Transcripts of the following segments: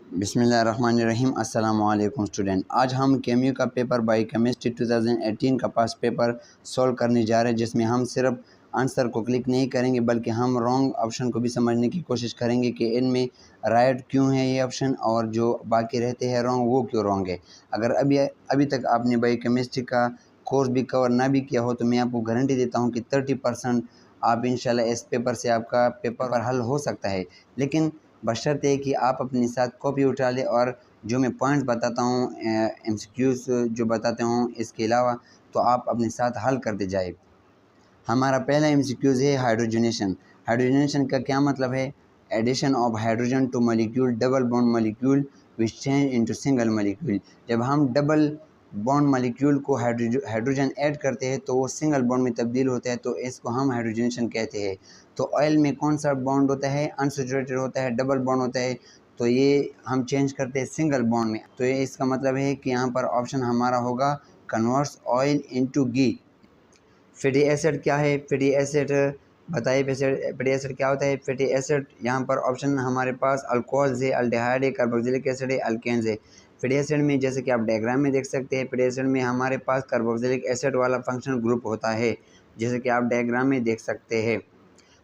बिस्मिल्लाहिर्रहमानिर्रहीम। अस्सलाम वालेकुम स्टूडेंट। आज हम केमियो का पेपर बायोकेमिस्ट्री 2018 का पास पेपर सॉल्व करने जा रहे हैं, जिसमें हम सिर्फ आंसर को क्लिक नहीं करेंगे बल्कि हम रॉन्ग ऑप्शन को भी समझने की कोशिश करेंगे कि इनमें राइट क्यों है ये ऑप्शन और जो बाकी रहते हैं रॉन्ग वो क्यों रॉन्ग है। अगर अभी तक आपने बायोकेमिस्ट्री का कोर्स भी कवर ना भी किया हो तो मैं आपको गारंटी देता हूँ कि 30% आप इंशाल्लाह इस पेपर से आपका पेपर हल हो सकता है। लेकिन बशर्ते कि आप अपने साथ कॉपी उठा लें और जो मैं पॉइंट्स बताता हूँ एमसीक्यूज़ जो बताते हूँ इसके अलावा तो आप अपने साथ हल करते जाए। हमारा पहला एमसीक्यूज़ है हाइड्रोजनेशन। हाइड्रोजनेशन का क्या मतलब है? Addition of hydrogen to molecule double bond molecule which change into single molecule. जब हम डबल बॉन्ड मॉलिक्यूल को हाइड्रोजन ऐड करते हैं तो वो सिंगल बॉन्ड में तब्दील होता है, तो इसको हम हाइड्रोजनेशन कहते हैं। तो ऑयल में कौन सा बॉन्ड होता है? अनसैचुरेटेड होता है, डबल बॉन्ड होता है, तो ये हम चेंज करते हैं सिंगल बॉन्ड में। तो ये इसका मतलब है कि यहाँ पर ऑप्शन हमारा होगा कन्वर्ट्स ऑयल इनटू घी। फैटी एसिड क्या है? फैटी एसिड बताइए, फैटी एसिड क्या होता है? फैटी एसिड यहाँ पर ऑप्शन हमारे पास अल्कोहल है, अल्डिहाइड है, कार्बोक्सिलिक एसिड है, अल्केन्स है। फैटी एसिड में जैसे कि आप डायग्राम में देख सकते हैं, फैटी एसिड में हमारे पास कार्बोक्सिलिक एसिड वाला फंक्शनल ग्रुप होता है, जैसे कि आप डायग्राम में देख सकते हैं।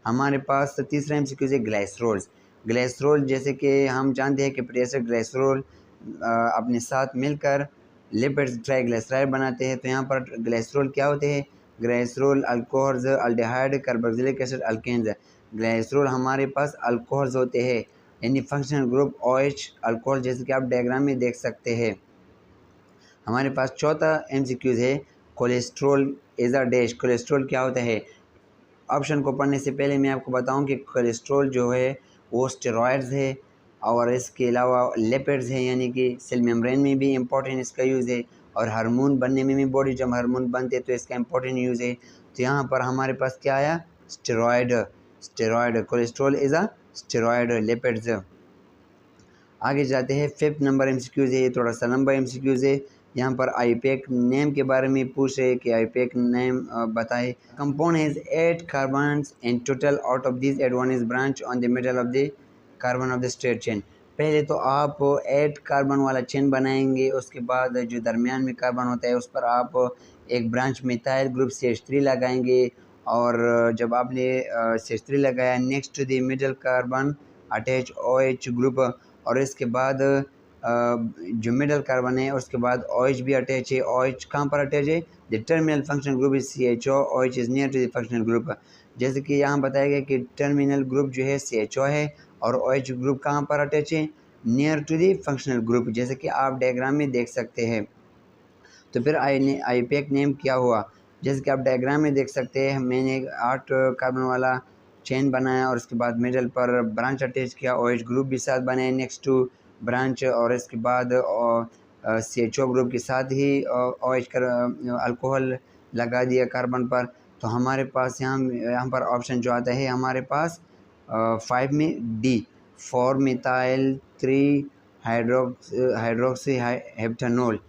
हमारे पास तीसरा एमसीक्यू है ग्लाइसरोल्स। ग्लाइसरोल जैसे कि हम जानते हैं कि फैटी एसिड ग्लाइसरोल अपने साथ मिलकर लिपिड्स ट्राइग्लिसराइड बनाते हैं। तो यहाँ पर ग्लाइसरोल क्या होते हैं? Glycerol alcohols, aldehyde, carboxylic acid, alkanes. Glycerol हमारे पास अल्कोहल्स होते हैं, यानी फंक्शनल ग्रुप OH अल्कोहल, जैसे कि आप डायग्राम में देख सकते हैं। हमारे पास चौथा एमसीक्यूज है cholesterol is a dash. Cholesterol क्या होता है? ऑप्शन को पढ़ने से पहले मैं आपको बताऊं कि कोलेस्ट्रॉल जो है वो स्टेरॉयड्स है और इसके अलावा लिपिड्स है, यानी कि सेल मेम्ब्रेन में भी इम्पोर्टेंट इसका यूज़ है, और हार्मोन बनने में भी बॉडी जब हार्मोन बनते हैं तो इसका इम्पोर्टेंट यूज़ है। तो यहाँ पर हमारे पास क्या आया? Steroid. Steroid, cholesterol is a steroid, lipids. आगे जाते हैं, फिफ्थ नंबर एमसीक्यूज़ है, ये थोड़ा सा लंबा एमसीक्यूज़ है। यहाँ पर आईपैक नेम के बारे में पूछ रहे हैं कि आईपैक नेम बताए। Compound has 8 carbons in total, out of this eight one is branch on the middle of the carbon of the straight chain. पहले तो आप 8 कार्बन वाला चेन बनाएंगे, उसके बाद जो दरमियान में कार्बन होता है उस पर आप एक ब्रांच मिथाइल ग्रुप CH3 लगाएंगे, और जब आपने CH3 लगाया next to the middle carbon attach OH group, और इसके बाद जो मिडल कार्बन है उसके बाद OH भी अटैच है। OH कहाँ पर अटैच है? The terminal functional group is CHO, OH is near to the functional group. जैसे कि यहाँ बताया गया कि टर्मिनल ग्रुप जो है CHO है और OH ग्रुप कहाँ पर अटैच है? Near to the functional group, जैसे कि आप डायग्राम में देख सकते हैं। तो फिर आईपैक नेम क्या हुआ? जैसे कि आप डायग्राम में देख सकते हैं, मैंने 8 कार्बन वाला चेन बनाया और उसके बाद मिडल पर ब्रांच अटैच किया, OH ग्रुप भी साथ बनाए नेक्स्ट टू ब्रांच, और इसके बाद CHO ग्रुप के साथ ही OH कर अल्कोहल लगा दिया कार्बन पर। तो हमारे पास यहाँ पर ऑप्शन जो आता है हमारे पास 5 में D, 4 मिथाइल 3 हाइड्रोक्सी हेप्टानोल।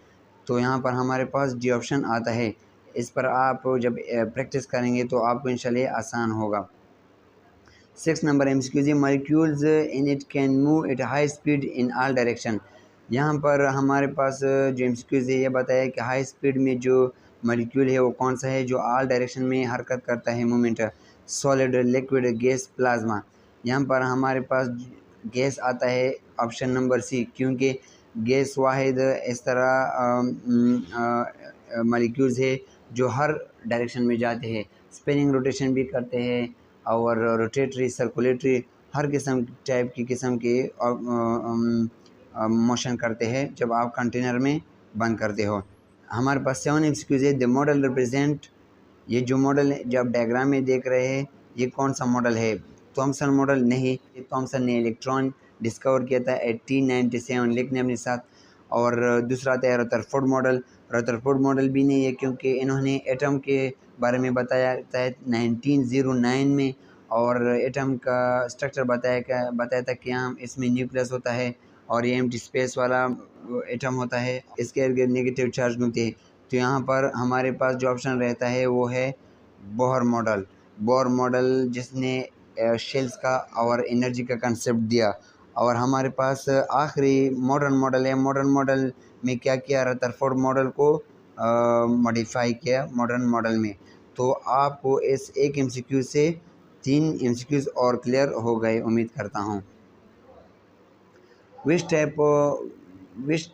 तो यहाँ पर हमारे पास डी ऑप्शन आता है। इस पर आप जब प्रैक्टिस करेंगे तो आपको इंशाल्लाह आसान होगा। 6 number MCQs, molecules in it can move at high speed in all direction. यहाँ पर हमारे पास जो एमसीक्यूज है ये बताया कि हाई स्पीड में जो मॉलिक्यूल है वो कौन सा है जो ऑल डायरेक्शन में हरकत करता है, movement. Solid, liquid, gas, plasma. यहाँ पर हमारे पास गैस आता है ऑप्शन नंबर C, क्योंकि गैस वाहिद इस तरह मॉलिक्यूल्स है जो हर डायरेक्शन में जाते हैं, स्पिनिंग रोटेशन भी करते हैं और रोटेटरी, सर्कुलेटरी, हर किस्म के मोशन करते हैं जब आप कंटेनर में बंद करते हो। हमारे पास 7 एमसीक्यूज है। द मॉडल रिप्रेजेंट, ये जो मॉडल है जो आप डायग्राम में देख रहे हैं ये कौन सा मॉडल है? थॉमसन मॉडल नहीं, थॉमसन ने इलेक्ट्रॉन डिस्कवर किया था 1897, लिखने अपने साथ। और दूसरा आता है रदरफोर्ड मॉडल। रदरफोर्ड मॉडल भी नहीं है क्योंकि इन्होंने एटम के बारे में बताया था 1909 में, और एटम का स्ट्रक्चर बताया था कि यहाँ इसमें न्यूक्लियस होता है और ये एम्प्टी स्पेस वाला एटम होता है, इसके इर्द गिर्द नेगेटिव चार्ज घूमते हैं। तो यहाँ पर हमारे पास जो ऑप्शन रहता है वो है बोहर मॉडल। बोहर मॉडल जिसने शेल्स का और एनर्जी का कंसेप्ट दिया, और हमारे पास आखिरी मॉडर्न मॉडल है। मॉडर्न मॉडल में क्या किया, रदरफोर्ड मॉडल को मॉडिफाई किया मॉडर्न मॉडल में। तो आपको इस एक एमसीक्यू से 3 एमसीक्यूज़ और क्लियर हो गए, उम्मीद करता हूँ। Which type which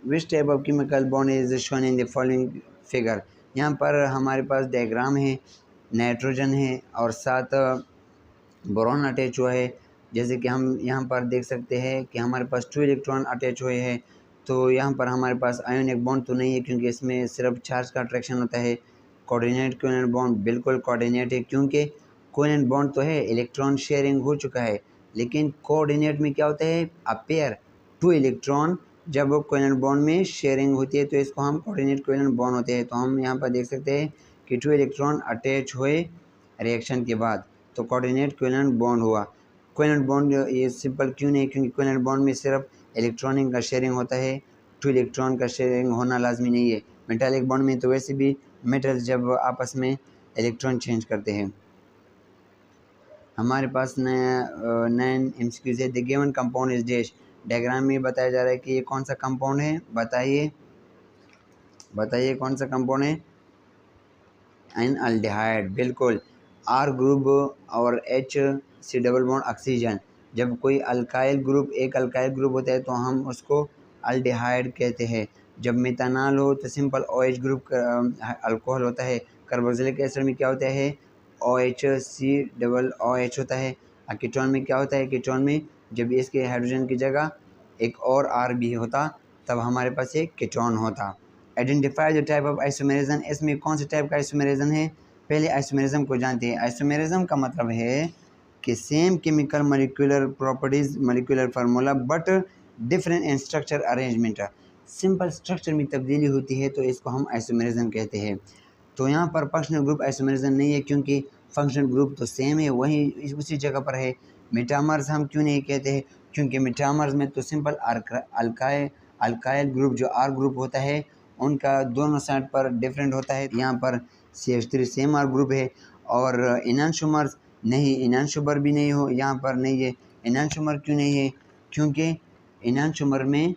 which type of chemical bond is shown in the following figure. यहाँ पर हमारे पास डायग्राम है, नाइट्रोजन है और साथ बोरॉन अटैच हुआ है। जैसे कि हम यहाँ पर देख सकते हैं कि हमारे पास 2 इलेक्ट्रॉन अटैच हुए हैं। तो यहाँ पर हमारे पास आयोनिक बॉन्ड तो नहीं है, क्योंकि इसमें सिर्फ चार्ज का अट्रैक्शन होता है। कोऑर्डिनेट कोवेलेंट बॉन्ड बिल्कुल कोऑर्डिनेट है, क्योंकि कोवेलेंट बॉन्ड तो है, इलेक्ट्रॉन शेयरिंग हो चुका है, लेकिन कोऑर्डिनेट में क्या होता है, अ पेयर 2 इलेक्ट्रॉन जब कोवेलेंट बॉन्ड में शेयरिंग होती है तो इसको हम कोऑर्डिनेट कोवेलेंट बॉन्ड होते हैं। तो हम यहाँ पर देख सकते हैं कि 2 इलेक्ट्रॉन अटैच हुए रिएक्शन के बाद, तो कोऑर्डिनेट कोवेलेंट बॉन्ड हुआ। कोवेलेंट बॉन्ड ये सिंपल क्यों नहीं, क्योंकि कोवेलेंट बॉन्ड में सिर्फ इलेक्ट्रॉनिक का शेयरिंग होता है, 2 इलेक्ट्रॉन का शेयरिंग होना लाजमी नहीं है। मेटालिक बॉन्ड में तो वैसे भी मेटल्स जब आपस में इलेक्ट्रॉन चेंज करते हैं। हमारे पास नया 9 एमसीक्यूज है। The given compound is dash. Diagram में बताया जा रहा है कि ये कौन सा कंपाउंड है, बताइए कौन सा कंपाउंड है। एनअल्डिहाइड, बिल्कुल। आर ग्रुप और H C double bond oxygen. जब कोई अल्काइल ग्रुप एक अल्काइल ग्रुप होता है तो हम उसको अल्डिहाइड कहते हैं। जब मेथनॉल हो तो सिंपल OH ग्रुप अल्कोहल होता है। कार्बोक्सिलिक एसिड में क्या होता है, OH डबल OH होता है। कीटोन में क्या होता है, कीटोन में जब इसके हाइड्रोजन की जगह एक और R भी होता तब हमारे पास एक कीटोन होता। Identify the type of isomerism. इसमें कौन से टाइप का आइसोमेरिज्म है, पहले आइसोमेरिज्म को जानते हैं। आइसोमेरिज्म का मतलब है कि same chemical molecular properties, molecular formula but different in structure arrangement. Simple structure में तब्दीली होती है तो इसको हम आइसोमेरिज्म कहते हैं। तो यहाँ पर फंक्शनल ग्रुप आइसोमेरिज्म नहीं है, क्योंकि फंक्शनल ग्रुप तो सेम है, वहीं उसी जगह पर है। मेटामर्स हम क्यों नहीं कहते हैं, क्योंकि मेटामर्स में तो सिंपल अल्काइल ग्रुप जो R ग्रुप होता है उनका दोनों साइड पर डिफरेंट होता है। यहाँ पर CH3 सेम R ग्रुप है। और इनानशुमर्स नहीं, इनानशुमर भी नहीं हो, यहाँ पर नहीं है। इनानशुमर क्यों नहीं है, क्योंकि इनानशुमर में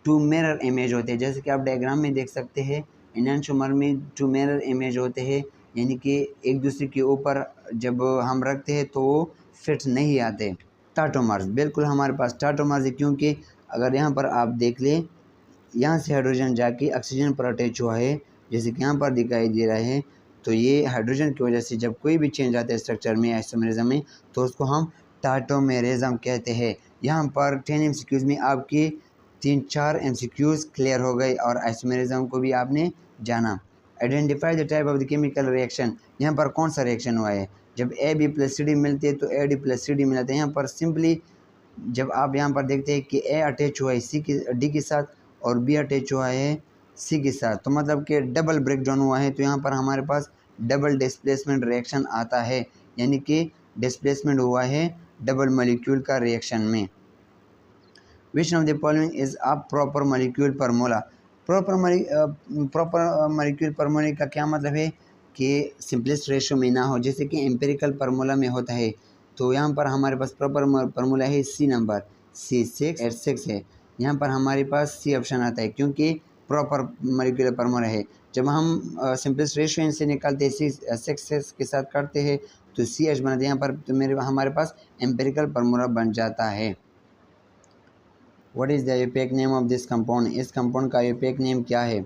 2 मिरर इमेज होते हैं। जैसे कि आप डायग्राम में देख सकते हैं, इनानशुमर में 2 मिरर इमेज होते हैं, यानी कि एक दूसरे के ऊपर जब हम रखते हैं तो वो फिट नहीं आते। टाटोमर्स, बिल्कुल हमारे पास टाटोमर्स है, क्योंकि अगर यहाँ पर आप देख लें, यहाँ से हाइड्रोजन जाके ऑक्सीजन पर अटैच हुआ है, जैसे कि यहाँ पर दिखाई दे रहा है। तो ये हाइड्रोजन की वजह से जब कोई भी चेंज आता है स्ट्रक्चर में, आइसोमेरिज्म में, तो उसको हम टाटोमेरिज्म कहते हैं। यहाँ पर 10 एमसीक्यूज़ में आपके 3-4 एमसीक्यूज़ क्लियर हो गए और आइसोमेरिज्म को भी आपने जाना। Identify the type of the chemical reaction. यहाँ पर कौन सा रिएक्शन हुआ है, जब AB+CD मिलते हैं तो AD+CD मिलते हैं। यहाँ पर सिंपली जब आप यहाँ पर देखते हैं कि A अटैच हुआ है D के साथ और B अटैच हुआ है C के साथ, तो मतलब कि डबल ब्रेकडाउन हुआ है। तो यहाँ पर हमारे पास डबल डिस्प्लेसमेंट रिएक्शन आता है, यानी कि डिस्प्लेसमेंट हुआ है डबल मॉलिक्यूल का रिएक्शन में। Which of the following is a proper molecule formula. Proper molecule formula का क्या मतलब है कि सिंपलेस्ट रेशो में ना हो, जैसे कि एम्पेरिकल फार्मूला में होता है। तो यहाँ पर हमारे पास प्रॉपर फार्मूला है C नंबर, C6H6 है। यहाँ पर हमारे पास C ऑप्शन आता है, क्योंकि प्रॉपर मॉलिक्यूलर फार्मूला है। जब हम सिंपलेस्ट रेशो इनसे निकालते हैं, C6 के साथ करते हैं तो CH बनाते हैं। यहाँ पर तो हमारे पास एम्पेरिकल फार्मूला बन जाता है। What is the IUPAC name of this compound. इस कंपाउंड का आईयूपैक नेम क्या है।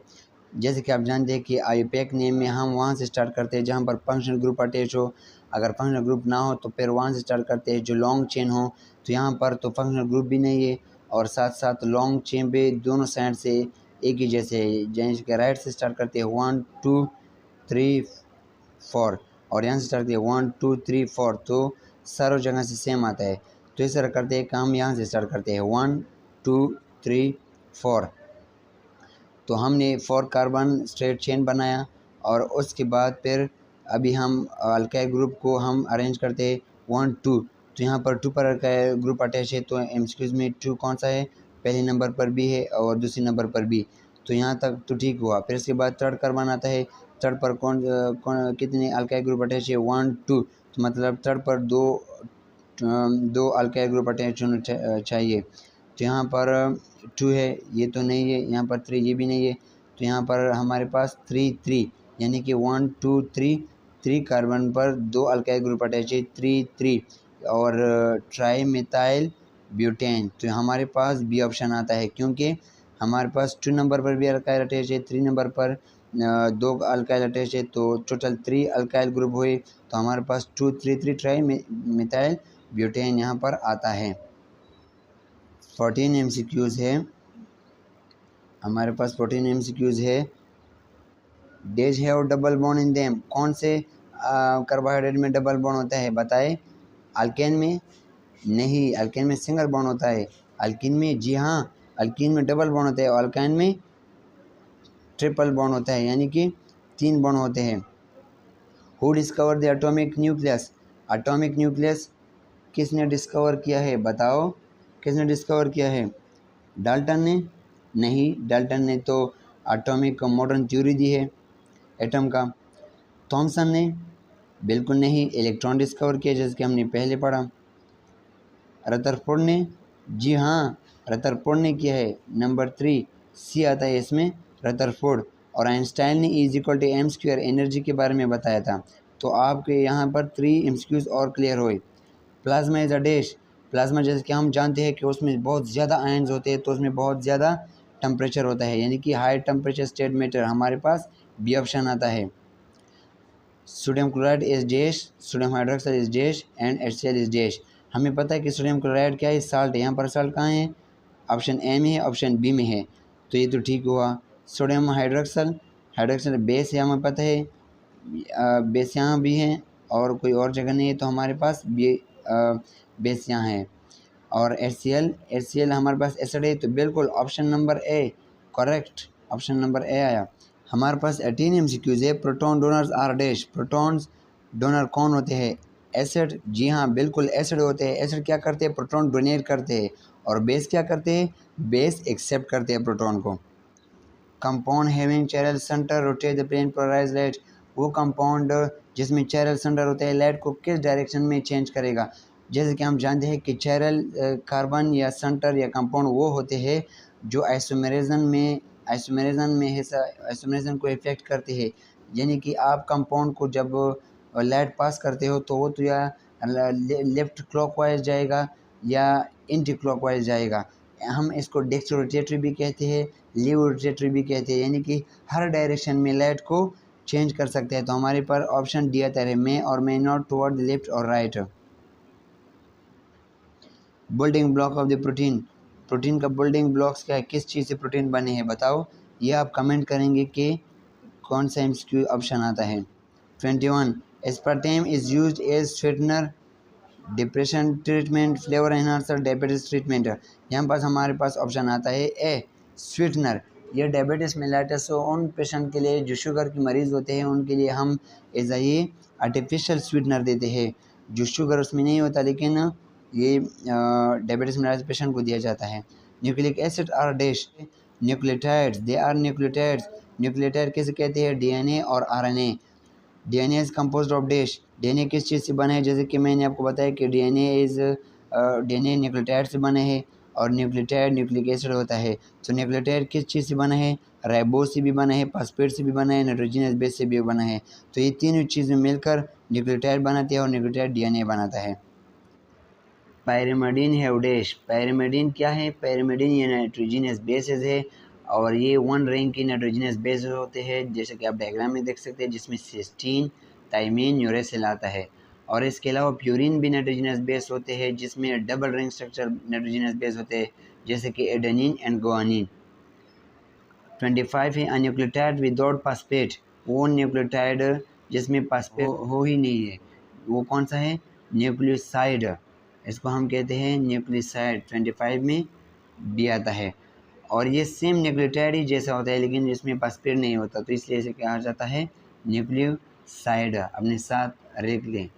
जैसे कि आप जानते हैं कि आईयूपैक नेम में हम वहाँ से स्टार्ट करते हैं जहाँ पर फंक्शनल ग्रुप अटैच हो। अगर फंक्शनल ग्रुप ना हो तो फिर वहाँ से स्टार्ट करते हैं जो लॉन्ग चेन हो। तो यहाँ पर तो फंक्शनल ग्रुप भी नहीं है और साथ साथ लॉन्ग चेन पे दोनों साइड से एक ही जैसे है। जैसे कि राइट से स्टार्ट करते हैं 1 2 3 4 और यहाँ से स्टार्ट करते हैं 1 2 3 4, तो सारों जगह से सेम आता है। तो इस तरह करते हैं काम, यहाँ से स्टार्ट करते हैं 1 2 3 4। तो हमने 4 कार्बन स्ट्रेट चेन बनाया और उसके बाद फिर अभी हम अल्काइल ग्रुप को हम अरेंज करते हैं 1 2। तो यहाँ पर 2 पर अल्काइल ग्रुप अटैच है, तो एमसीक्यूज़ में 2 कौन सा है, पहले नंबर पर B है और दूसरे नंबर पर B। तो यहाँ तक तो ठीक हुआ। फिर इसके बाद थर्ड कार्बन आता है, थर्ड पर कौन कितने अल्काइल ग्रुप अटैच है 1 2। तो मतलब थर्ड पर 2 दो अल्काइल ग्रुप अटैच होना चाहिए। तो यहाँ पर 2 है, ये तो नहीं है, यहाँ पर 3 ये भी नहीं है, तो यहाँ पर हमारे पास 3 यानी कि 1 2 3 कार्बन पर दो अल्काइल ग्रुप अटैच है, 3 और ट्राई मिथाइल ब्यूटेन। तो हमारे पास बी ऑप्शन आता है, क्योंकि हमारे पास 2 नंबर पर भी अल्काइल अटैच है, 3 नंबर पर दो अल्काइल अटैच है, तो टोटल 3 अल्काइल ग्रुप हुए, तो हमारे पास 2 3 ट्राई मिथाइल ब्यूटेन यहाँ पर आता है। 14 MCQs है हमारे पास, 14 MCQs है। Days have double bond in them, कौन से कार्बोहाइड्रेट में डबल बॉन्ड होता है बताए? अल्केन में नहीं, अल्केन में सिंगल बॉन्ड होता है। अल्कीन में, जी हाँ, अल्कीन में डबल बॉन्ड होता है और अल्काइन में ट्रिपल बॉन्ड होता है, यानी कि 3 बॉन्ड होते हैं। Who discover the atomic nucleus, atomic nucleus किसने डिस्कवर किया है बताओ? किसने डिस्कवर किया है? डाल्टन ने? नहीं, डाल्टन ने तो एटॉमिक मॉडर्न थ्योरी दी है एटम का। थॉमसन ने? बिल्कुल नहीं, इलेक्ट्रॉन डिस्कवर किया, जैसे कि हमने पहले पढ़ा। रदरफोर्ड ने? जी हाँ, रदरफोर्ड ने किया है। नंबर 3 सी आता है इसमें, रदरफोर्ड। और आइंस्टाइन ने E=mc² एनर्जी के बारे में बताया था। तो आपके यहाँ पर 3 MCQs और क्लियर हुए। Plasma is a dash, plasma जैसे कि हम जानते हैं कि उसमें बहुत ज़्यादा आयन्स होते हैं, तो उसमें बहुत ज़्यादा टेम्परेचर होता है, यानी कि हाई टेम्परेचर स्टेट मैटर। हमारे पास बी ऑप्शन आता है। Sodium chloride is dash, sodium hydroxide is dash and HCl is dash. हमें पता है कि सोडियम क्लोराइड क्या है? साल्ट है। यहाँ पर साल्ट कहाँ है? ऑप्शन ए में है, ऑप्शन बी में है, तो ये तो ठीक हुआ। सोडियम हाइड्रोक्साइड, हाइड्रोक्साइड बेस है, हमें पता है बेस यहाँ भी है और कोई और जगह नहीं है, तो हमारे पास बेस यहाँ है। और HCl हमारे पास एसिड है, तो बिल्कुल option number A correct, option number A आया। हमारे पास 18 MCQs है। Proton donors are dash, protons donor कौन होते हैं? एसिड, जी हाँ, बिल्कुल एसिड होते हैं। एसिड क्या करते हैं? प्रोटॉन डोनेट करते हैं। और बेस क्या करते हैं? बेस एक्सेप्ट करते हैं प्रोटॉन को। Compound having chiral centre rotate the plane polarised light, वो कंपाउंड जिसमें चिरल सेंटर होता है लाइट को किस डायरेक्शन में चेंज करेगा? जैसे कि हम जानते हैं कि चिरल कार्बन या सेंटर या कंपाउंड वो होते हैं जो आइसोमेरिज्म में हिस्सा, आइसोमेरिज्म को इफेक्ट करते हैं। यानी कि आप कंपाउंड को जब लाइट पास करते हो तो वो तो या लेफ्ट क्लॉकवाइज जाएगा या एंटी क्लॉकवाइज जाएगा। हम इसको डेक्स्ट्रो रोटेटरी भी कहते हैं, लीव रोटेटरी भी कहते हैं, यानी कि हर डायरेक्शन में लाइट को चेंज कर सकते हैं। तो हमारे पर ऑप्शन डी आता है, मे और may not toward the left और right. Building block of the protein, protein का बिल्डिंग ब्लॉक्स क्या है? किस चीज़ से प्रोटीन बने हैं बताओ? ये आप कमेंट करेंगे कि कौन सा MCQ ऑप्शन आता है। 21 aspartame is used as sweetener, depression treatment, flavour enhancer, diabetes treatment. यहाँ पास हमारे पास ऑप्शन आता है ए स्वीटनर। ये डायबिटीज़ मेलाइटस उन पेशेंट के लिए जो शुगर के मरीज़ होते हैं उनके लिए हम एज ये आर्टिफिशियल स्वीटनर देते हैं, जो शुगर उसमें नहीं होता, लेकिन ये डायबिटीज़ मेलाइटस पेशेंट को दिया जाता है। Nucleic acid are dash, nucleotides, they are nucleotides. Nucleotide किसे कहते हैं? DNA और RNA। DNA is composed of dash, DNA किस चीज़ से बना है? जैसे कि मैंने आपको बताया कि DNA न्यूक्लियोटाइड से बना है और न्यूक्लियोटाइड न्यूक्लिक एसिड होता है। तो न्यूक्लियोटाइड किस चीज़ से बना है? राइबोस से भी बना है, फॉस्फेट से भी बना है, नाइट्रोजनस बेस से भी बना है। तो ये तीनों चीज़ें मिलकर न्यूक्लियोटाइड बनाती है और न्यूक्लियोटाइड DNA बनाता है। पायरिमिडीन है डैश, पायरिमिडीन क्या है? पायरिमिडीन ये नाइट्रोजनस बेसेस है और ये 1 रैंक की नाइट्रोजनस बेस होते हैं, जैसे कि आप डायग्राम में देख सकते हैं, जिसमें सिस्टीन, थाइमीन, यूरेसिल आता है। और इसके अलावा प्यूरिन भी नाइट्रोजनस बेस होते हैं, जिसमें double ring structure nitrogenous base होते हैं, जैसे कि एडेनिन एंड गुआनिन। 25 है अन्यूक्लियोटाइड विदाउट फॉस्फेट, वो न्यूक्लियोटाइड जिसमें फॉस्फेट हो ही नहीं है, वो कौन सा है? न्यूक्लियोसाइड, इसको हम कहते हैं न्यूक्लियोसाइड। 25 में बी आता है। और ये सेम न्यूक्लियोटाइड ही जैसा होता है, लेकिन इसमें फॉस्फेट नहीं होता, तो इसलिए इसे कहा जाता है न्यूक्लियोसाइड। अपने साथ रख लें।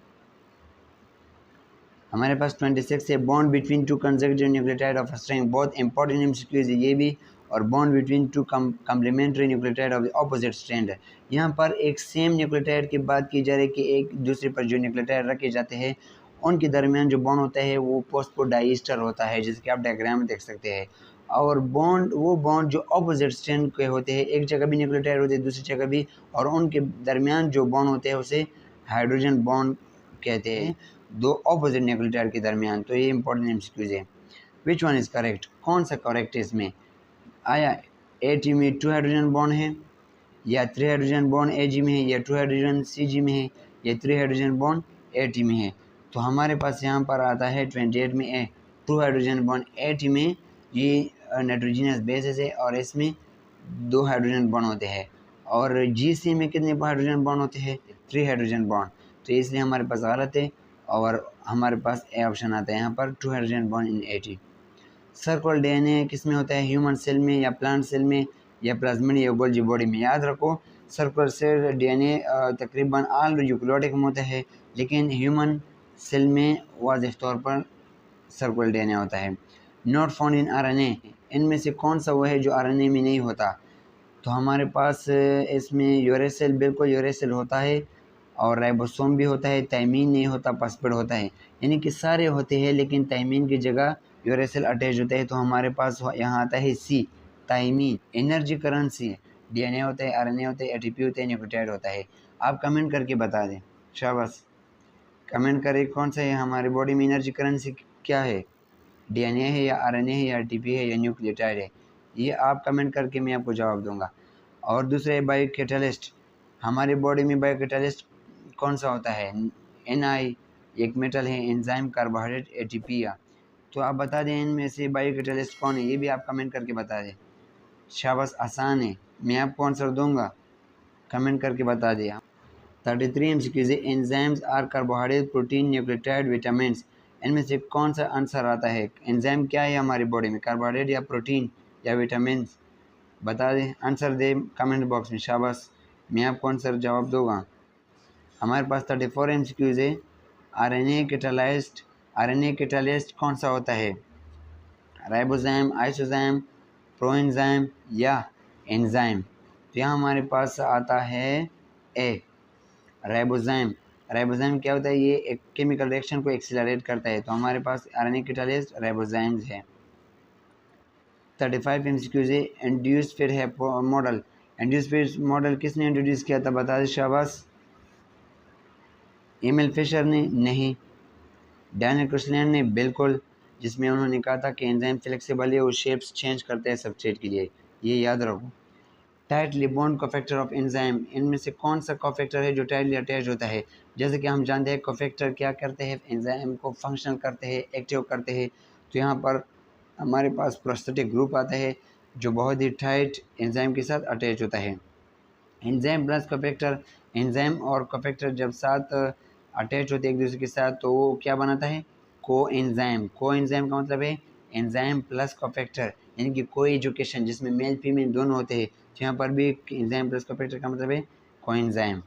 हमारे पास 26 है bond between 2 consecutive nucleotide of strength, बहुत इंपॉर्टेंट MCQ है ये भी। और bond between 2 complementary nucleotide of the opposite strand है। यहाँ पर एक सेम न्यूक्लियोटाइड की बात की जा रही है कि एक दूसरे पर जो न्यूक्लियोटाइड रखे जाते हैं उनके दरमियान जो बॉन्ड होता है वो फॉस्फोडाइस्टर होता है, जैसे कि आप डायग्राम में देख सकते हैं। और बॉन्ड वो बॉन्ड जो अपोजिट स्ट्रैंड के होते हैं, एक जगह भी न्यूक्लियोटाइड होते हैं दूसरी जगह भी, और उनके दरमियान जो बॉन्ड होते हैं उसे हाइड्रोजन बॉन्ड कहते हैं, दो अपोजिट न्यूक्लियोटाइड के दरमियान। तो ये इंपॉर्टेंट एमसीक्यूज है। विच वन इज़ करेक्ट, कौन सा करेक्ट है इसमें? आया AT में 2 हाइड्रोजन बॉन्ड है, या 3 हाइड्रोजन बॉन्ड AG में है, या 2 हाइड्रोजन CG में है, या 3 हाइड्रोजन बॉन्ड AT में है? तो हमारे पास यहाँ पर आता है 28 में 2 हाइड्रोजन बॉन्ड AT में, ये नाइट्रोजनस बेसिस है और इसमें 2 हाइड्रोजन बॉन्ड होते हैं। और GC में कितने हाइड्रोजन बॉन्ड होते हैं? 3 हाइड्रोजन बॉन्ड। तो इसलिए हमारे पास गलत है और हमारे पास ए ऑप्शन आता है यहाँ पर, 2 hydrogen bond in AT। Circular DNA किस में होता है? ह्यूमन सेल में, या प्लांट सेल में, या प्लाज्मिड या गोल्जी बॉडी में? याद रखो सर्कुलर सेल DNA तकरीबन ऑल यूकेरियोटिक में होता है, लेकिन ह्यूमन सेल में वाज़ेह तौर पर सर्कुलर DNA होता है। नॉट फाउंड इन RNA, इनमें से कौन सा वो है जो RNA में नहीं होता? तो हमारे पास इसमें यूरेसिल, बिल्कुल यूरेसिल होता है, और राइबोसोम भी होता है, थायमीन नहीं होता, फॉस्फेट होता है। यानी कि सारे होते हैं लेकिन थायमीन की जगह यूरेसिल अटैच होता है। तो हमारे पास यहाँ आता है C, thymine. Energy currency, DNA होता है, RNA होता है, ATP होता है, न्यूक्लियोटाइड होता है। आप कमेंट करके बता दें, शाबाश, कमेंट करें कौन सा है हमारी बॉडी में एनर्जी करेंसी क्या है? DNA है, या RNA है, या ATP है, या न्यूक्लियोटाइड है? ये आप कमेंट करके मैं आपको जवाब दूंगा। और दूसरे बायो कैटालिस्ट, हमारी बॉडी में बायो कैटालिस्ट कौन सा होता है? Na, एक मेटल है, एंजाइम, कार्बोहाइड्रेट, ATP। या तो आप बता दें इनमें से बायो कैटालिस्ट कौन है, ये भी आप कमेंट करके बता दें। शाबाश, आसान है, मैं आपको आंसर दूंगा, कमेंट करके बता दिया। 33 MCQ है। Enzymes are carbohydrate, protein, nucleotide, vitamins, इनमें से कौन सा आंसर आता है? एंजाइम क्या है हमारी बॉडी में, कार्बोहाइड्रेट या प्रोटीन या विटामिन्स? बता दें, आंसर दें कमेंट बॉक्स में। शाबाश, मैं आपको आंसर जवाब दूंगा। हमारे पास 34 MCQ है। RNA कैटालिस्ट कौन सा होता है? राइबोसोम, आइसोसोम, प्रोएंजाइम या एंजाइम? तो यहाँ हमारे पास आता है ए, राइबोसोम। राइबोसोम क्या होता है? ये एक केमिकल रिएक्शन को एक्सीलरेट करता है। तो हमारे पास RNA कैटालिस्ट राइबोसोम्स है। 35 MCQ है। इंड्यूस फिर है मॉडल, इंड्यूस फिर मॉडल किसने इंट्रोड्यूस किया था? बता दें, शाबाश। एमिल फिशर ने? नहीं। डैनियल क्रुसलैंड ने? बिल्कुल, जिसमें उन्होंने कहा था कि एंजाइम फ्लेक्सिबल है, वो शेप्स चेंज करते हैं सबस्ट्रेट के लिए, ये याद रखो। Tightly bond cofactor of enzyme, इनमें से कौन सा कोफैक्टर है जो टाइटली अटैच होता है? जैसे कि हम जानते हैं कोफैक्टर क्या करते हैं? एंजाइम को फंक्शनल करते हैं, एक्टिव करते हैं। तो यहाँ पर हमारे पास प्रोस्थेटिक ग्रुप आता है जो बहुत ही टाइट एंजाइम के साथ अटैच होता है। एंजाइम प्लस कोफैक्टर, एंजाइम और कोफैक्टर जब साथ अटैच होते हैं एक दूसरे के साथ तो वो क्या बनाता है? को एंजाइम। को एंजाइम का मतलब है एंजाइम प्लस कोफैक्टर, यानी कि को एजुकेशन, जिसमें मेल फीमेल दोनों होते हैं। तो यहाँ पर भी एंजाइम प्लस कोफैक्टर का मतलब है को एंजाइम।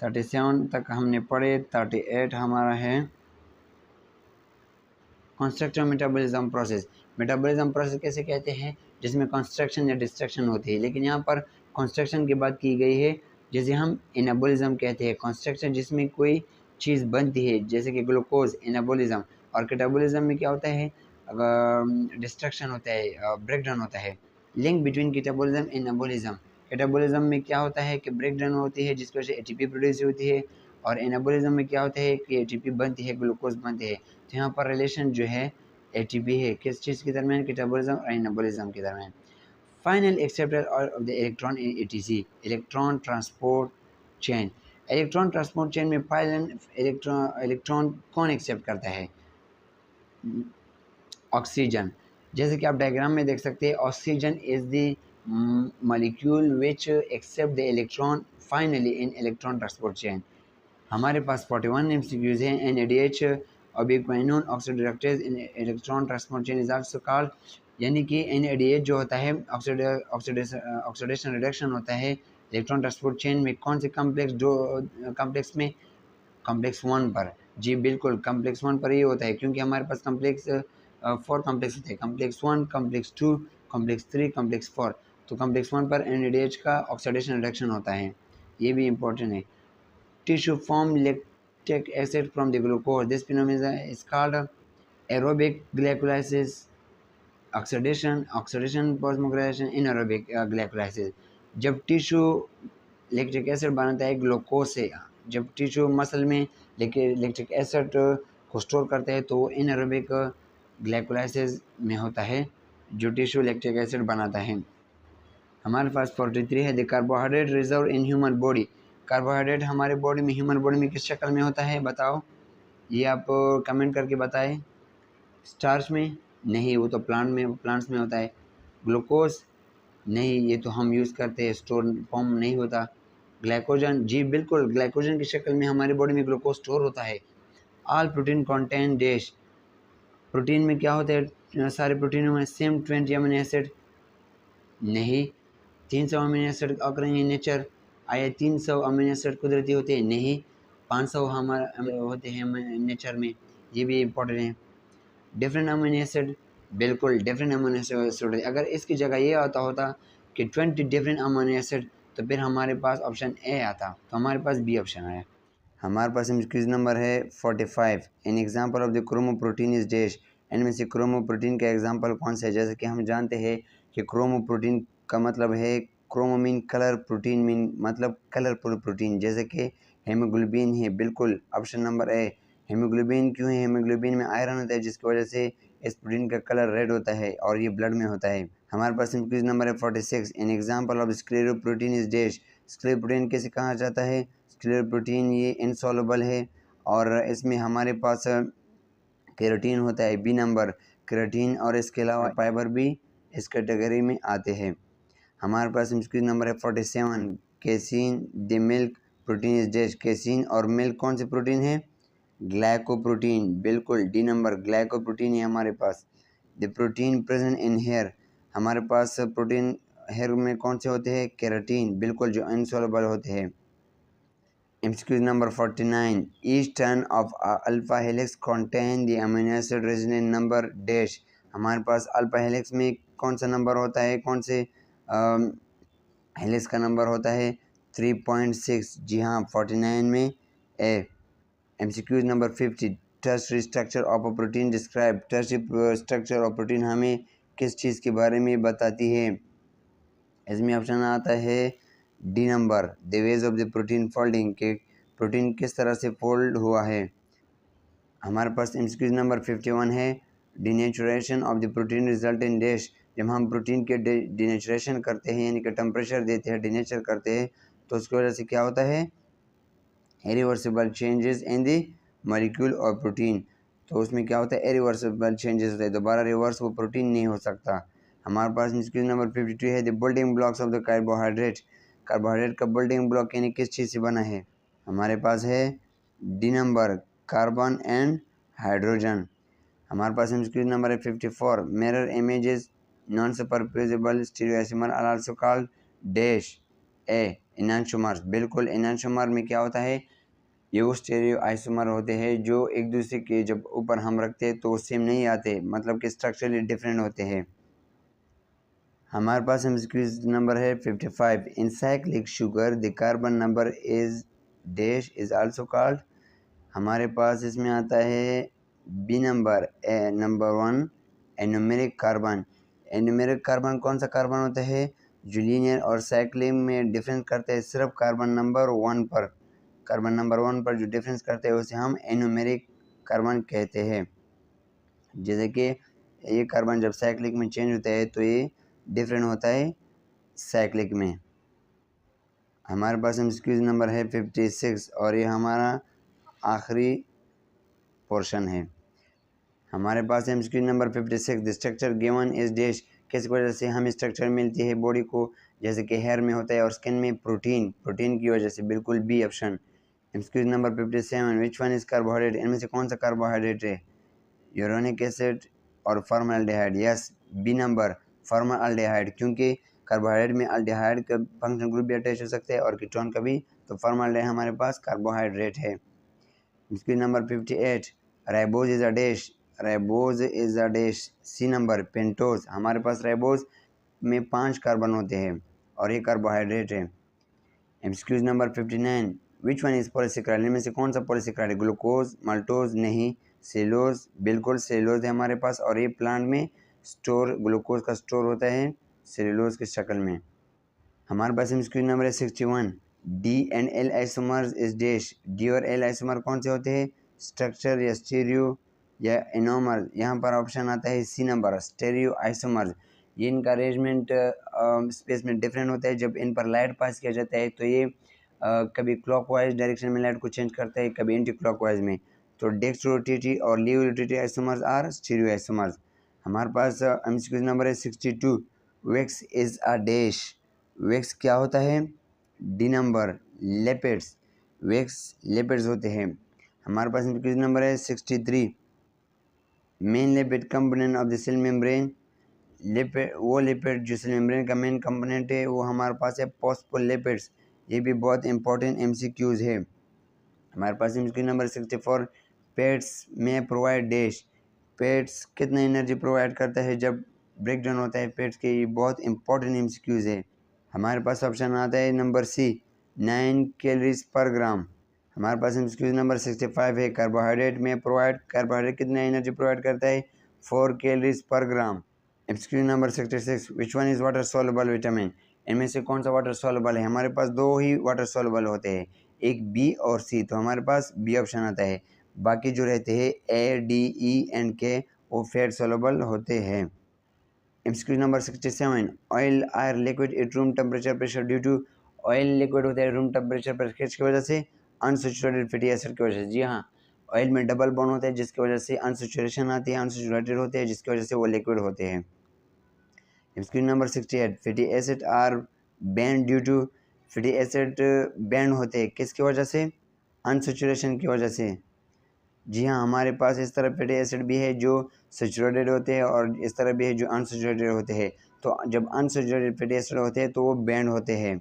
37 तक हमने पढ़े। 38 हमारा है construction metabolism process. Metabolism process कैसे कहते हैं? जिसमें कंस्ट्रक्शन या डिस्ट्रक्शन होती है, लेकिन यहाँ पर कंस्ट्रक्शन की बात की गई है, जैसे हम एनाबॉलिज्म कहते हैं। कंस्ट्रक्शन जिसमें कोई चीज़ बनती है, जैसे कि ग्लूकोज, एनाबॉलिज्म। और कैटाबॉलिज्म में क्या होता है? डिस्ट्रक्शन होता है, ब्रेकडाउन होता है। Link between catabolism and anabolism, catabolism में क्या होता है कि ब्रेकडाउन होती है जिसकी वजह से ATP प्रोड्यूस होती है, और एनाबॉलिज्म में क्या होता है कि ATP बनती है, ग्लूकोज बनती है। तो यहाँ पर रिलेशन जो है ATP है, किस चीज़ के दरमियान? कैटाबॉलिज्म और एनाबॉलिज्म के दरमियान। Final acceptor of the electron in ETC, electron transport chain. Electron transport chain में फाइनल इलेक्ट्रॉन कौन एक्सेप्ट करता है? ऑक्सीजन। जैसे कि आप डायग्राम में देख सकते हैं, oxygen is the molecule which accept the electron finally in electron transport chain. हमारे पास 41 MCQs हैं। NADH ubiquinone oxidorreductase in electron transport chain is also called, यानी कि NADH जो होता है ऑक्सीडेशन रिडक्शन होता है इलेक्ट्रॉन ट्रांसपोर्ट चेन में। कौन से कॉम्प्लेक्स कॉम्प्लेक्स में? कॉम्प्लेक्स 1 पर। जी बिल्कुल, कॉम्प्लेक्स 1 पर ही होता है, क्योंकि हमारे पास कॉम्प्लेक्स 4 कॉम्प्लेक्स होते हैं, कॉम्प्लेक्स 1, कॉम्प्लेक्स 2, कॉम्प्लेक्स 3, कॉम्प्लेक्स 4। तो कॉम्प्लेक्स 1 पर NADH का ऑक्सीडेशन रिडक्शन होता है, ये भी इंपॉर्टेंट है। Tissue form take acid from the glucose. This phenomenon is called aerobic glycolysis, oxidation phosphorylation, anaerobic glycolysis. जब टिश्यू लैक्टिक एसिड बनाता है ग्लूकोज से, जब टिश्यू मसल में लैक्टिक एसिड को स्टोर करता है तो एनारोबिक ग्लाइकोलाइसिस में होता है, जो टिश्यू लैक्टिक एसिड बनाता है। हमारे पास 43 है the carbohydrate reserve in human body. Carbohydrate हमारे बॉडी में, ह्यूमन बॉडी में किस शक्ल में होता है बताओ, ये आप कमेंट करके बताएं। स्टार्च में नहीं, वो तो प्लांट्स में होता है। ग्लूकोज नहीं, ये तो हम यूज़ करते हैं, स्टोर फॉर्म नहीं होता। ग्लाइकोजन, जी बिल्कुल, ग्लाइकोजन की शक्ल में हमारी बॉडी में ग्लूकोज स्टोर होता है। All protein contain dash, protein में क्या होता है, सारे प्रोटीनों में सेम 20 अमीनो एसिड नहीं। 300 amino acid occurring in nature, आया 300 अमीनो एसिड कुदरती होते हैं नहीं, 500 हमारे होते हैं नेचर में, ये भी इम्पोर्टेंट है। डिफरेंट अमीनो एसिड, बिल्कुल डिफरेंट अमीनो एसिड, अगर इसकी जगह ये आता होता कि 20 डिफरेंट अमीनो एसिड तो फिर हमारे पास ऑप्शन ए आता, तो हमारे पास बी ऑप्शन आया। हमारे पास क्विज नंबर है 45। N example of the chromoprotein is dash, इनमें से क्रोमोप्रोटीन का एग्जाम्पल कौन सा है। जैसे कि हम जानते हैं कि क्रोमोप्रोटीन का मतलब है, chromo mean colour, protein mean मतलब कलरफुल प्रोटीन, जैसे कि हेमोग्लोबिन है, बिल्कुल ऑप्शन नंबर ए। हेमोग्लोबिन क्यों है, हेमोग्लोबिन में आयरन होता है जिसकी वजह से इस प्रोटीन का कलर रेड होता है और ये ब्लड में होता है। हमारे पास क्विज नंबर है 46। An example of scleroprotein is dash, scleroprotein कैसे कहा जाता है, स्क्लेरोप्रोटीन ये इनसॉल्युबल है और इसमें हमारे पास केराटिन होता है, बी नंबर केराटिन, और इसके अलावा फाइबर भी इस कैटेगरी में आते हैं। हमारे पास क्वेश्चन नंबर है 47। Casein the milk protein is dash, casein और मिल्क कौन से प्रोटीन है, ग्लाइकोप्रोटीन, बिल्कुल डी नंबर ग्लाइकोप्रोटीन है हमारे पास। The protein present in hair, हमारे पास प्रोटीन हेयर में कौन से होते हैं, केराटिन, बिल्कुल जो इनसॉल्युबल होते हैं। MCQ number 49. Each turn of alpha helix contain the amino acid resonance number dash, हमारे पास अल्फा हेलिक्स में कौन सा नंबर होता है, कौन से हेलिक्स का नंबर होता है 3.6, जी हाँ 49 में ए। MCQ number 50. Tertiary structure of a protein describe, tertiary structure of protein हमें किस चीज़ के बारे में बताती है। इसमें ऑप्शन आता है D number the ways of the protein folding, के प्रोटीन किस तरह से फोल्ड हुआ है। हमारे पास MCQ नंबर 51 है denaturation of the protein result in dash, जब हम प्रोटीन के डिनेचुरेशन करते हैं यानी कि टेम्परेचर देते हैं, डिनेचर करते हैं, तो उसकी वजह से क्या होता है, irreversible changes in the molecule of protein, तो उसमें क्या होता है, इरिवर्सिबल चेंजेस होता है, दोबारा रिवर्स वो प्रोटीन नहीं हो सकता। हमारे पास MCQ नंबर 52 है the building blocks of the carbohydrate, carbohydrate का बिल्डिंग ब्लॉक यानी किस चीज़ से बना है, हमारे पास है D number carbon and hydrogen. हमारे पास MCQ नंबर है 54। Mirror images non superimposable stereoisomer are also called dash, a enantiomers, बिल्कुल एनांशोमर में क्या होता है, ये वो स्टीरियो आइसोमर होते हैं जो एक दूसरे के जब ऊपर हम रखते हैं तो सेम नहीं आते, मतलब कि स्ट्रक्चरली डिफरेंट होते हैं। हमारे पास MCQ नंबर है 55। In cyclic sugar the carbon number is dash is also called, हमारे पास इसमें आता है B number A number 1 anomeric carbon. Anomeric carbon कौन सा कार्बन होता है, जो लीनियर और साइक्लिक में डिफरेंस करते हैं सिर्फ कार्बन नंबर 1 पर, कार्बन नंबर 1 पर जो डिफरेंस करते हैं उसे हम एनोमेरिक कार्बन कहते हैं। जैसे कि ये कार्बन जब साइक्लिक में चेंज होता है तो ये डिफरेंट होता है साइक्लिक में। हमारे पास MCQ नंबर है 56 और ये हमारा आखिरी पोर्शन है। हमारे पास MCQ number 56 the structure given is dash, किस वजह से हमें स्ट्रक्चर मिलती है बॉडी को, जैसे कि हेयर में होता है और स्किन में प्रोटीन, प्रोटीन की वजह से, बिल्कुल B option. MCQ number 57 which one is carbohydrate, इनमें से कौन सा कार्बोहाइड्रेट है, यूरोनिक एसिड और formaldehyde, yes B number formaldehyde, क्योंकि कार्बोहाइड्रेट में अल्डिहाइड का फंक्शनल ग्रुप भी अटैच हो सकता है और कीटोन का भी, तो फॉर्मल्डिहाइड हमारे पास कार्बोहाइड्रेट है। MCQ number 58 ribose is a dash, ribose is a dash, C number pentose, हमारे पास राइबोज में 5 कार्बन होते हैं और ये कार्बोहाइड्रेट है। MCQ number 59 which one is polysaccharide, इनमें से कौन सा पॉलीसेकेराइड है? ग्लूकोज, माल्टोज नहीं, सेलुलोज, बिल्कुल सेलुलोज है हमारे पास, और ये प्लांट में स्टोर ग्लूकोज का स्टोर होता है सेलुलोज की शक्ल में। हमारे पास एमसीक्यू नंबर है 61, D and L isomers is dash. D और एल आइसोमर कौन से होते हैं? स्ट्रक्चर या स्टीरियो या एनोमर। यहाँ पर ऑप्शन आता है सी नंबर, स्टेरियो आइसोमर्स। ये इनका अरेंजमेंट स्पेस में डिफरेंट होता है। जब इन पर लाइट पास किया जाता है तो ये कभी क्लॉकवाइज डायरेक्शन में लाइट को चेंज करता है, कभी एंटी क्लॉकवाइज में। तो डेक्स्ट्रो रोटेटरी और laevorotatory isomers are stereoisomers. हमारे पास एमसीक्यू नंबर है 62, wax is a dash. Wax क्या होता है? D number, lipids. Wax lipids होते हैं। हमारे पास एमसीक्यू नंबर है 63, main lipid component of the cell membrane. Lipid, वो लिपिड जो सेल मेम्ब्रेन का मेन कंपोनेंट है, वो हमारे पास है फॉस्फोलिपिड्स। ये भी बहुत इंपॉर्टेंट एमसीक्यूज है। हमारे पास एमसीक्यू नंबर 64, पेट्स में प्रोवाइड डैश। पेट्स कितना एनर्जी प्रोवाइड करता है जब ब्रेक डाउन होता है पेट्स के? ये बहुत इंपॉर्टेंट एमसीक्यूज है। हमारे पास ऑप्शन आता है नंबर सी, 9 कैलोरीज पर ग्राम। हमारे पास एमसीक्यू नंबर 65 है, कार्बोहाइड्रेट में प्रोवाइड, कार्बोहाइड्रेट कितना एनर्जी प्रोवाइड करता है? 4 कैलोरीज पर ग्राम। MCQ number 66, which one is water soluble vitamin. इनमें से कौन सा वाटर सॉल्युबल है? हमारे पास दो ही वाटर सॉल्युबल होते हैं, एक बी और सी, तो हमारे पास बी ऑप्शन आता है। बाकी जो रहते हैं ए, डी, ई एंड के, वो फैट सॉल्युबल होते हैं। MCQ number 67, oil are liquid at room temperature pressure due to. Oil liquid होता है रूम टेम्परेचर पर किसकी वजह से? अनसैचुरेटेड फैटी एसिड की वजह से। जी हाँ, ऑयल में डबल बॉन्ड होता है जिसकी वजह से अनसैचुरेशन आती है, अनसैचुरेटेड होते हैं जिसकी वजह से वो लिक्विड होते हैं। MCQ number 68, fatty acid are band due to. Fatty acid band होते हैं किसकी वजह से? अनसैचुरेशन की वजह से। जी हाँ, हमारे पास इस तरह फैटी एसिड भी है जो सैचुरेटेड होते हैं और इस तरह भी है जो अनसैचुरेटेड होते हैं। तो जब अनसैचुरेटेड फैटी एसिड होते हैं तो वो बैंड होते हैं।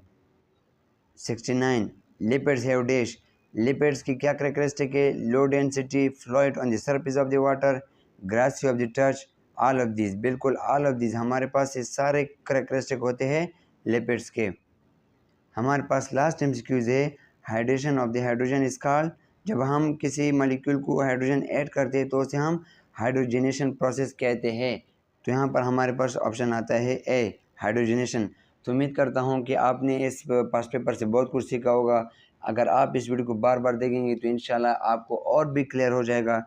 69, लिपिड्स हैव डैश। लिपिड्स की क्या करेक्टरिस्टिक है? Low density, float on the surface of the water, greasy of the touch, all of this. बिल्कुल ऑल ऑफ दिस हमारे पास ये सारे करेक्टरिस्टिक होते हैं लिपिड्स के। हमारे पास लास्ट एमसीक्यूज है, hydration of the hydrogen is called. जब हम किसी मॉलिक्यूल को हाइड्रोजन ऐड करते हैं तो उसे हम हाइड्रोजनेशन प्रोसेस कहते हैं। तो यहाँ पर हमारे पास ऑप्शन आता है ए, हाइड्रोजनेशन। तो उम्मीद करता हूँ कि आपने इस पास्ट पेपर से बहुत कुछ सीखा होगा। अगर आप इस वीडियो को बार बार देखेंगे तो इंशाल्लाह आपको और भी क्लियर हो जाएगा।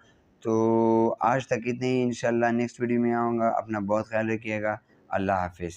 तो आज तक इतने ही, इंशाल्लाह नेक्स्ट वीडियो में आऊँगा। अपना बहुत ख्याल रखिएगा। अल्लाह हाफिज़।